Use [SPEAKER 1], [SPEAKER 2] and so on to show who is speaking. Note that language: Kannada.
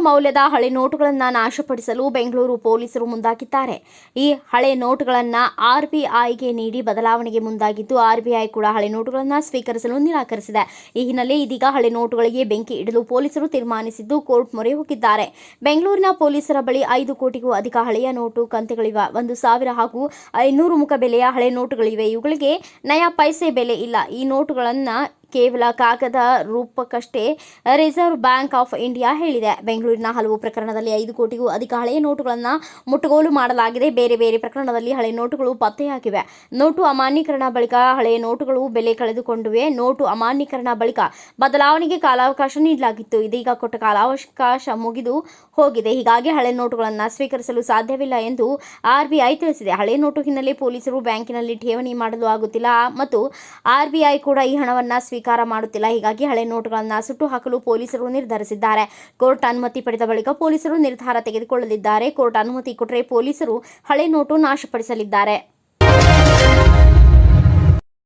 [SPEAKER 1] ಮೌಲ್ಯದ ಹಳೆ ನೋಟುಗಳನ್ನು ನಾಶಪಡಿಸಲು ಬೆಂಗಳೂರು ಪೊಲೀಸರು ಮುಂದಾಗಿದ್ದಾರೆ. ಈ ಹಳೆ ನೋಟುಗಳನ್ನು ಆರ್ಬಿಐಗೆ ನೀಡಿ ಬದಲಾವಣೆಗೆ ಮುಂದಾಗಿದ್ದು, ಆರ್ಬಿಐ ಕೂಡ ಹಳೆ ನೋಟುಗಳನ್ನು ಸ್ವೀಕರಿಸಲು ನಿರಾಕರಿಸಿದೆ. ಈ ಹಿನ್ನೆಲೆ ಇದೀಗ ಹಳೆ ನೋಟುಗಳಿಗೆ ಬೆಂಕಿ ಇಡಲು ಪೊಲೀಸರು ತೀರ್ಮಾನಿಸಿದ್ದು, ಕೋರ್ಟ್ ಮೊರೆ ಹೋಗಿದ್ದಾರೆ. ಬೆಂಗಳೂರಿನ ಪೊಲೀಸರ ಬಳಿ 5 ಕೋಟಿಗೂ ಅಧಿಕ ಹಳೆಯ ನೋಟು ಕಂತೆಗಳಿವೆ. 1,000 ಹಾಗೂ 500 ಮುಖ ಬೆಲೆಯ ಹಳೆ ನೋಟುಗಳಿವೆ. ಇವುಗಳಿಗೆ ನಯಾ ಪೈಸೆ ಬೆಲೆ ಇಲ್ಲ. ಈ ನೋಟುಗಳನ್ನು ಕೇವಲ ಕಾಗದ ರೂಪಕ್ಕಷ್ಟೇ ರಿಸರ್ವ್ ಬ್ಯಾಂಕ್ ಆಫ್ ಇಂಡಿಯಾ ಹೇಳಿದೆ. ಬೆಂಗಳೂರಿನ ಹಲವು ಪ್ರಕರಣದಲ್ಲಿ 5 ಕೋಟಿಗೂ ಅಧಿಕ ಹಳೆಯ ನೋಟುಗಳನ್ನು ಮುಟ್ಟುಗೋಲು ಮಾಡಲಾಗಿದೆ. ಬೇರೆ ಬೇರೆ ಪ್ರಕರಣದಲ್ಲಿ ಹಳೆ ನೋಟುಗಳು ಪತ್ತೆಯಾಗಿವೆ. ನೋಟು ಅಮಾನ್ಯೀಕರಣ ಬಳಿಕ ಹಳೆಯ ನೋಟುಗಳು ಬೆಲೆ ಕಳೆದುಕೊಂಡಿವೆ. ನೋಟು ಅಮಾನ್ಯೀಕರಣ ಬಳಿಕ ಬದಲಾವಣೆಗೆ ಕಾಲಾವಕಾಶ ನೀಡಲಾಗಿತ್ತು. ಇದೀಗ ಕೊಟ್ಟ ಕಾಲಾವಕಾಶ ಮುಗಿದು ಹೋಗಿದೆ. ಹೀಗಾಗಿ ಹಳೆ ನೋಟುಗಳನ್ನು ಸ್ವೀಕರಿಸಲು ಸಾಧ್ಯವಿಲ್ಲ ಎಂದು ಆರ್ಬಿಐ ತಿಳಿಸಿದೆ. ಹಳೆ ನೋಟು ಹಿನ್ನೆಲೆ ಪೊಲೀಸರು ಬ್ಯಾಂಕಿನಲ್ಲಿ ಠೇವಣಿ ಮಾಡಲು ಆಗುತ್ತಿಲ್ಲ ಮತ್ತು ಆರ್ಬಿಐ ಕೂಡ ಈ ಹಣವನ್ನು ಸ್ವೀಕಾರ ಮಾಡುತ್ತಿಲ್ಲ. ಹೀಗಾಗಿ ಹಳೆ ನೋಟುಗಳನ್ನು ಸುಟ್ಟು ಹಾಕಲು ಪೊಲೀಸರು ನಿರ್ಧರಿಸಿದ್ದಾರೆ. ಕೋರ್ಟ್ ಅನುಮತಿ ಪಡೆದ ಬಳಿಕ ಪೊಲೀಸರು ನಿರ್ಧಾರ ತೆಗೆದುಕೊಳ್ಳಲಿದ್ದಾರೆ. ಕೋರ್ಟ್ ಅನುಮತಿ ಕೊಟ್ಟರೆ ಪೊಲೀಸರು ಹಳೆ ನೋಟು ನಾಶಪಡಿಸಲಿದ್ದಾರೆ.